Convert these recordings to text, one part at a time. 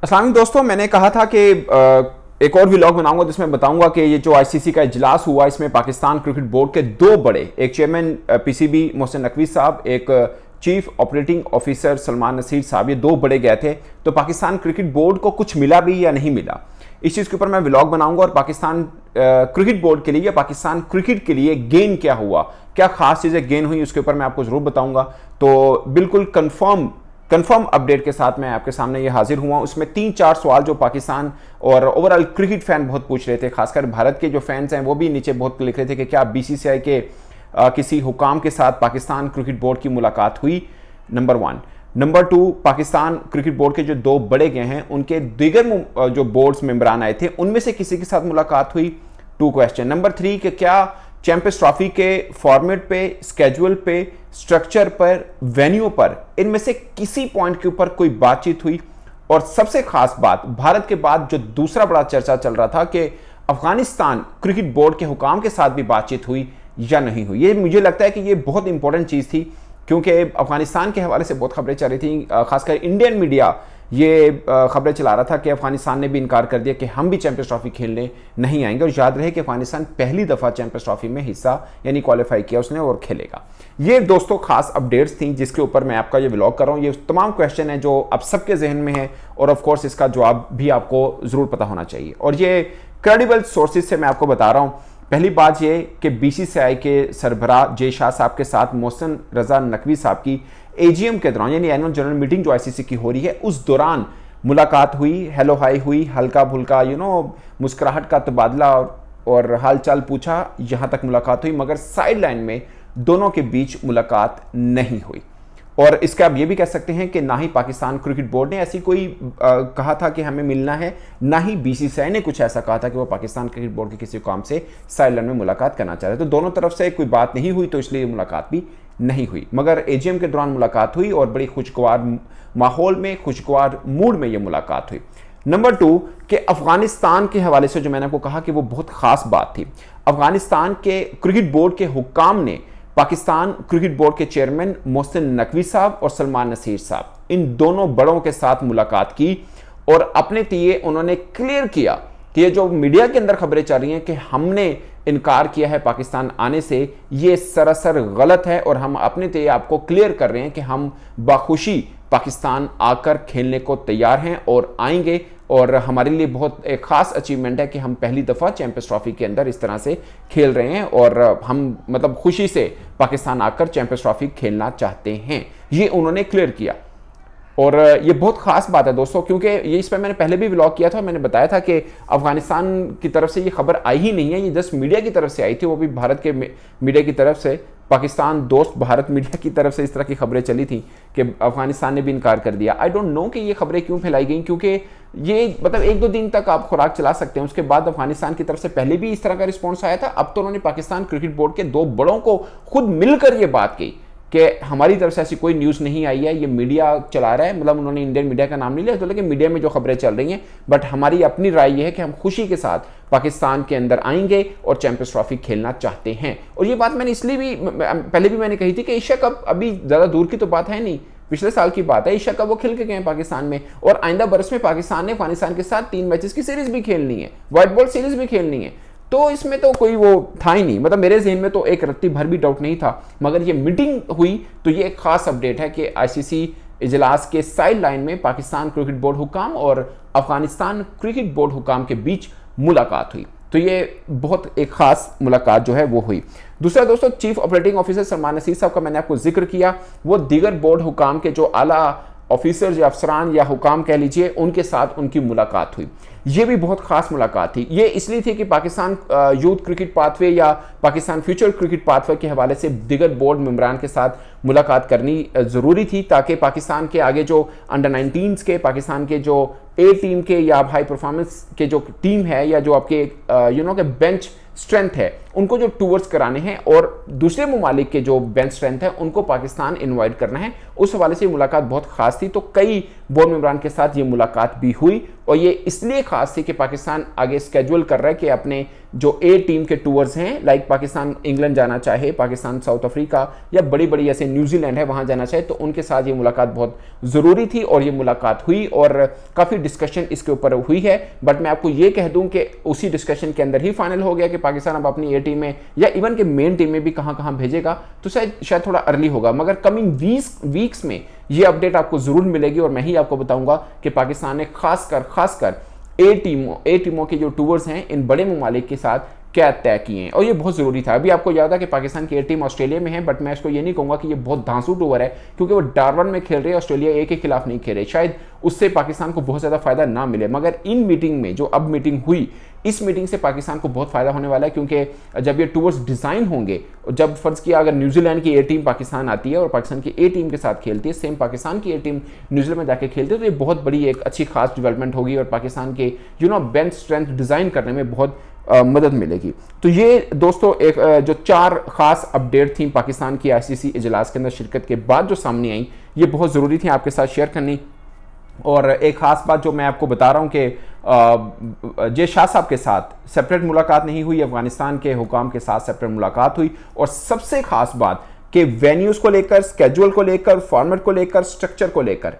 अस्सलाम वालेकुम दोस्तों, मैंने कहा था कि एक और व्लॉग बनाऊंगा जिसमें बताऊंगा कि ये जो आईसीसी का इजलास हुआ इसमें पाकिस्तान क्रिकेट बोर्ड के दो बड़े, एक चेयरमैन पीसीबी मोहसिन नकवी साहब, एक chief operating officer Salman Nasir sahab, ये दो बड़े गए थे। तो पाकिस्तान क्रिकेट बोर्ड को कुछ मिला भी या नहीं मिला, इस चीज़ के ऊपर मैं व्लॉग बनाऊंगा। और पाकिस्तान क्रिकेट बोर्ड के लिए या पाकिस्तान क्रिकेट के लिए गेन क्या हुआ, क्या खास चीज़ें गेन हुई, उसके ऊपर मैं आपको ज़रूर बताऊंगा। तो बिल्कुल कंफर्म अपडेट के साथ मैं आपके सामने ये हाजिर हुआ। उसमें 3-4 सवाल जो पाकिस्तान और ओवरऑल क्रिकेट फैन बहुत पूछ रहे थे, खासकर भारत के जो फैंस हैं वो भी नीचे बहुत लिख रहे थे कि क्या बीसीसीआई के किसी हुकाम के साथ पाकिस्तान क्रिकेट बोर्ड की मुलाकात हुई, number 1। Number 2, Pakistan cricket board के जो दो बड़े गए हैं उनके दीगर जो बोर्ड्स मेंबरान आए थे उनमें से किसी के साथ मुलाकात हुई, 2 क्वेश्चन। नंबर 3 कि क्या चैंपियंस ट्रॉफी के फॉर्मेट पे, स्केड्यूल पे, स्ट्रक्चर पर, वेन्यू पर, इनमें से किसी पॉइंट के ऊपर कोई बातचीत हुई। और सबसे खास बात, भारत के बाद जो दूसरा बड़ा चर्चा चल रहा था कि अफगानिस्तान क्रिकेट बोर्ड के हुकाम के साथ भी बातचीत हुई या नहीं हुई। ये मुझे लगता है कि ये बहुत इंपॉर्टेंट चीज़ थी, क्योंकि अफगानिस्तान के हवाले से बहुत खबरें चल रही थी, खासकर इंडियन मीडिया ये खबरें चला रहा था कि अफगानिस्तान ने भी इनकार कर दिया कि हम भी चैंपियंस ट्रॉफी खेलने नहीं आएंगे। और याद रहे कि अफगानिस्तान पहली दफ़ा चैंपियंस ट्रॉफी में हिस्सा यानी क्वालिफाई किया उसने और खेलेगा। ये दोस्तों खास अपडेट्स थी जिसके ऊपर मैं आपका ये व्लॉग कर रहा हूँ। ये तमाम क्वेश्चन है जो अब सबके जहन में है और ऑफ कोर्स इसका जवाब भी आपको ज़रूर पता होना चाहिए। और ये क्रेडिबल सोर्सेज से मैं आपको बता रहा हूँ। पहली बात ये कि बीसीसीआई के सरबराह जे शाह साहब के साथ मोहसिन रजा नकवी साहब की एजीएम के दौरान यानी एनुअल जनरल मीटिंग जो आईसीसी की हो रही है उस दौरान मुलाकात हुई, हेलो हाई हुई, हल्का फुल्का मुस्कुराहट का तबादला और हाल चाल पूछा, यहां तक मुलाकात हुई। मगर साइड लाइन में दोनों के बीच मुलाकात नहीं हुई। और इसका आप ये भी कह सकते हैं कि ना ही पाकिस्तान क्रिकेट बोर्ड ने ऐसी कोई कहा था कि हमें मिलना है, ना ही बीसीसीआई ने कुछ ऐसा कहा था कि वो पाकिस्तान क्रिकेट बोर्ड के किसी काम से साइड में मुलाकात करना चाह रहे। तो दोनों तरफ से कोई बात नहीं हुई, तो इसलिए मुलाकात भी नहीं हुई। मगर एजीएम के दौरान मुलाकात हुई और बड़ी खुशगवार माहौल में, खुशगवार मूड में यह मुलाकात हुई। नंबर 2 कि अफगानिस्तान के हवाले से जो मैंने आपको कहा कि वो बहुत खास बात थी। अफगानिस्तान के क्रिकेट बोर्ड के हुक्काम ने पाकिस्तान क्रिकेट बोर्ड के चेयरमैन मोहसिन नकवी साहब और सलमान नसीर साहब, इन दोनों बड़ों के साथ मुलाकात की और अपने लिए उन्होंने क्लियर किया कि ये जो मीडिया के अंदर खबरें चल रही हैं कि हमने इनकार किया है पाकिस्तान आने से, ये सरासर गलत है। और हम अपने लिए आपको क्लियर कर रहे हैं कि हम बाखुशी पाकिस्तान आकर खेलने को तैयार हैं और आएंगे। और हमारे लिए बहुत एक खास अचीवमेंट है कि हम पहली दफ़ा चैंपियंस ट्रॉफी के अंदर इस तरह से खेल रहे हैं और हम मतलब खुशी से पाकिस्तान आकर चैंपियंस ट्रॉफी खेलना चाहते हैं, ये उन्होंने क्लियर किया। और ये बहुत खास बात है दोस्तों, क्योंकि ये इस पर मैंने पहले भी व्लॉग किया था। मैंने बताया था कि अफगानिस्तान की तरफ से ये खबर आई ही नहीं है, ये जस्ट मीडिया की तरफ से आई थी, वो भी भारत के मीडिया की तरफ से, पाकिस्तान दोस्त भारत मीडिया की तरफ से इस तरह की खबरें चली थी कि अफगानिस्तान ने भी इनकार कर दिया। आई डोंट नो कि ये खबरें क्यों फैलाई गई, क्योंकि ये मतलब 1-2 दिन तक आप खुराक चला सकते हैं, उसके बाद अफगानिस्तान की तरफ से पहले भी इस तरह का रिस्पॉन्स आया था। अब तो उन्होंने पाकिस्तान क्रिकेट बोर्ड के दो बड़ों को खुद मिलकर ये बात की कि हमारी तरफ से ऐसी कोई न्यूज़ नहीं आई है, ये मीडिया चला रहा है। मतलब उन्होंने इंडियन मीडिया का नाम नहीं लिया, तो लेकिन मीडिया में जो खबरें चल रही हैं, बट हमारी अपनी राय ये है कि हम खुशी के साथ पाकिस्तान के अंदर आएंगे और चैंपियंस ट्रॉफी खेलना चाहते हैं। और ये बात मैंने इसलिए भी पहले भी मैंने कही थी कि एशिया कप अभी ज़्यादा दूर की तो बात है नहीं, पिछले साल की बात है। एशिया कप वो खेल के गए हैं पाकिस्तान में, और आइंदा बरस में पाकिस्तान ने अफगानिस्तान के साथ 3 मैचेस की सीरीज भी खेलनी है, व्हाइट बॉल सीरीज भी खेलनी है। तो इसमें तो कोई वो था ही नहीं, मतलब मेरे जहन में तो एक रत्ती भर भी डाउट नहीं था। मगर ये मीटिंग हुई तो ये एक खास अपडेट है कि आईसीसी इजलास के साइड लाइन में पाकिस्तान क्रिकेट बोर्ड हुकाम और अफगानिस्तान क्रिकेट बोर्ड हुकाम के बीच मुलाकात हुई। तो ये बहुत एक खास मुलाकात जो है वो हुई। दूसरा दोस्तों, chief operating officer Salman Nasir sahab का मैंने आपको जिक्र किया, वो दीगर बोर्ड हुकाम के जो आला ऑफिसर्स या अफसरान या हुकाम कह लीजिए, उनके साथ उनकी मुलाकात हुई। ये भी बहुत खास मुलाकात थी। ये इसलिए थी कि पाकिस्तान यूथ क्रिकेट पाथवे या पाकिस्तान फ्यूचर क्रिकेट पाथवे के हवाले से दीगर बोर्ड मेंबरान के साथ मुलाकात करनी ज़रूरी थी, ताकि पाकिस्तान के आगे जो अंडर 19s के, पाकिस्तान के जो ए टीम के या हाई परफॉर्मेंस के जो टीम है या जो आपके के बेंच स्ट्रेंथ है, उनको जो टूवर्स कराने हैं और दूसरे ममालिक के जो बेंच स्ट्रेंथ है उनको पाकिस्तान इनवाइट करना है, उस हवाले से मुलाकात बहुत खास थी। तो कई बोर्ड मेंबरान के साथ ये मुलाकात भी हुई, और ये इसलिए खास थी कि पाकिस्तान आगे स्केड्यूल कर रहा है कि अपने जो ए टीम के टूर्स हैं, लाइक पाकिस्तान इंग्लैंड जाना चाहे, पाकिस्तान साउथ अफ्रीका या बड़ी बड़ी ऐसे न्यूजीलैंड है वहां जाना चाहे, तो उनके साथ ये मुलाकात बहुत ज़रूरी थी और ये मुलाकात हुई और काफ़ी डिस्कशन इसके ऊपर हुई है। बट मैं आपको ये कह दूं कि उसी डिस्कशन के अंदर ही फाइनल हो गया कि पाकिस्तान अब अपनी ए टीम में या इवन के मेन टीम में भी कहां कहां भेजेगा, तो शायद थोड़ा अर्ली होगा, मगर कमिंग वीक्स में ये अपडेट आपको जरूर मिलेगी और मैं ही आपको बताऊंगा कि पाकिस्तान ने खासकर ए टीमों के जो टूर्स हैं इन बड़े ममालिक के साथ क्या तय किए हैं और ये बहुत ज़रूरी था। अभी आपको याद है कि पाकिस्तान की ए टीम ऑस्ट्रेलिया में है, बट मैं इसको ये नहीं कहूँगा कि ये बहुत धांसू टूर है, क्योंकि वो डारवन में खेल रहे हैं, ऑस्ट्रेलिया ए के खिलाफ नहीं खेल रहे, शायद उससे पाकिस्तान को बहुत ज़्यादा फायदा ना मिले। मगर इन मीटिंग में जो अब मीटिंग हुई, इस मीटिंग से पाकिस्तान को बहुत फायदा होने वाला है, क्योंकि जब ये टूर्स डिज़ाइन होंगे, जब फर्ज किया अगर न्यूजीलैंड की ए टीम पाकिस्तान आती है और पाकिस्तान की ए टीम के साथ खेलती है, सेम पाकिस्तान की ए टीम न्यूजीलैंड में जाके खेलती है, तो ये बहुत बड़ी एक अच्छी खास डेवलपमेंट होगी और पाकिस्तान के बेंच स्ट्रेंथ डिज़ाइन करने में बहुत मदद मिलेगी। तो ये दोस्तों एक जो 4 खास अपडेट थी पाकिस्तान की आईसीसी इजलास के अंदर शिरकत के बाद जो सामने आई, ये बहुत ज़रूरी थी आपके साथ शेयर करनी। और एक ख़ास बात जो मैं आपको बता रहा हूँ कि जे शाह साहब के साथ सेपरेट मुलाकात नहीं हुई, अफगानिस्तान के हुकाम के साथ सेपरेट मुलाकात हुई। और सबसे ख़ास बात कि वेन्यूज़ को लेकर, स्केड्यूल को लेकर, फॉर्मेट को लेकर, स्ट्रक्चर को लेकर,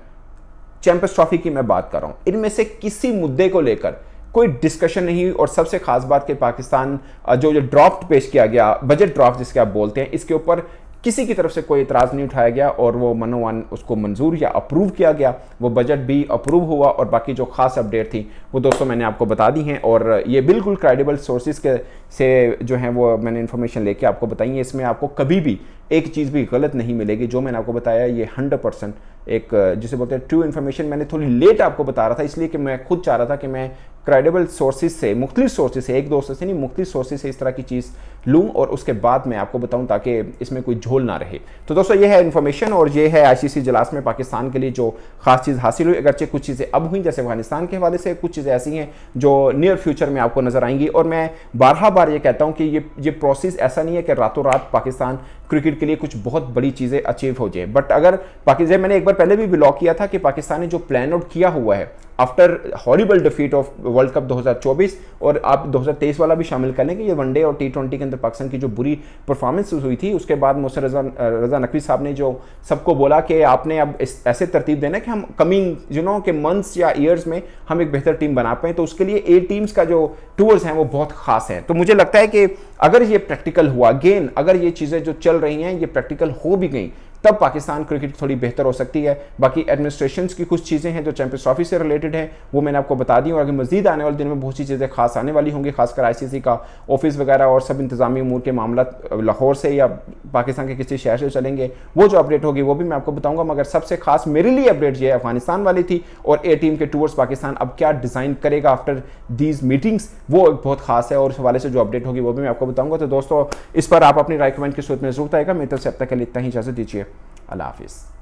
चैंपियंस ट्रॉफी की मैं बात कर रहा हूँ, इनमें से किसी मुद्दे को लेकर कोई डिस्कशन नहीं हुई। और सबसे खास बात कि पाकिस्तान जो ड्राफ्ट पेश किया गया, बजट ड्राफ्ट जिसके आप बोलते हैं, इसके ऊपर किसी की तरफ से कोई इतराज़ नहीं उठाया गया और वो मनोवन उसको मंजूर या अप्रूव किया गया, वो बजट भी अप्रूव हुआ। और बाकी जो खास अपडेट थी वो दोस्तों मैंने आपको बता दी हैं और ये बिल्कुल क्रेडिबल सोर्सेज के से जो हैं वो मैंने इन्फॉर्मेशन लेके आपको बताई है। इसमें आपको कभी भी एक चीज़ भी गलत नहीं मिलेगी। जो मैंने आपको बताया ये 100% एक जिसे बोलते हैं ट्रू इन्फॉर्मेशन। मैंने थोड़ी लेट आपको बता रहा था इसलिए कि मैं खुद चाह रहा था कि मैं क्रेडिबल सोर्सेज से, मुख्तलिफ सोर्सेज से, एक दो से नहीं, मुख्तलिफ सोर्सेज से इस तरह की चीज़ लूँ और उसके बाद मैं आपको बताऊं ताकि इसमें कोई झोल ना रहे। तो दोस्तों ये है इन्फॉर्मेशन और ये है आईसीसी इजलास में पाकिस्तान के लिए जो खास चीज़ हासिल हुई। अगरचे कुछ चीज़ें अब हुई जैसे अफगानिस्तान के हवाले से, कुछ चीज़ें ऐसी हैं जो नियर फ्यूचर में आपको नजर आएंगी। और मैं बार ये कहता हूँ कि ये प्रोसेस ऐसा नहीं है कि रातों रात पाकिस्तान क्रिकेट के लिए कुछ बहुत बड़ी चीज़ें अचीव हो जाए। बट अगर पाकिस्तान, मैंने एक बार पहले भी ब्लॉग किया था कि पाकिस्तान ने जो प्लान आउट किया हुआ है after horrible defeat of world cup 2024 और आप 2023 वाला भी शामिल कर लें कि ये वनडे और T20 के अंदर पाकिस्तान की जो बुरी परफॉर्मेंस हुई थी, उसके बाद मोहसिन रजा नकवी साहब ने जो सबको बोला कि आपने अब ऐसे तरतीब देना कि हम कमिंग के मंथ्स या ईयर्स में हम एक बेहतर टीम बना पाएँ। तो उसके लिए ए टीम्स का जो टूर्स हैं वो बहुत खास हैं। तो मुझे लगता है कि अगर ये प्रैक्टिकल हुआ, अगेन अगर ये चीज़ें जो चल रही हैं ये प्रैक्टिकल हो भी गई, तब पाकिस्तान क्रिकेट थोड़ी बेहतर हो सकती है। बाकी एडमिनिस्ट्रेशंस की कुछ चीज़ें हैं जो चैंपियंस ट्रॉफी से रिलेटेड हैं, वो मैंने आपको बता दी और आगे मजीद आने वाले दिन में बहुत सी चीज़ें खास आने वाली होंगी, खासकर आईसीसी का ऑफिस वगैरह और सब इंतजामी उमूर के मामला लाहौर से या पाकिस्तान के किसी शहर से चलेंगे, वो जो अपडेट होगी वो भी मैं आपको बताऊंगा। मगर सबसे खास मेरे लिए अपडेट ये अफगानिस्तान वाली थी और ए टीम के टूर्स पाकिस्तान अब क्या डिज़ाइन करेगा आफ्टर दीज मीटिंग्स, वो बहुत खास है और उस हवाले से जो अपडेट होगी वो भी मैं आपको बताऊंगा। तो दोस्तों इस पर आप अपनी राय कमेंट की सूरत में जरूर आएगा। मेरी तरफ से अब तक के लिए इतना ही, इजाज़त दीजिए, अल्लाह हाफिज़।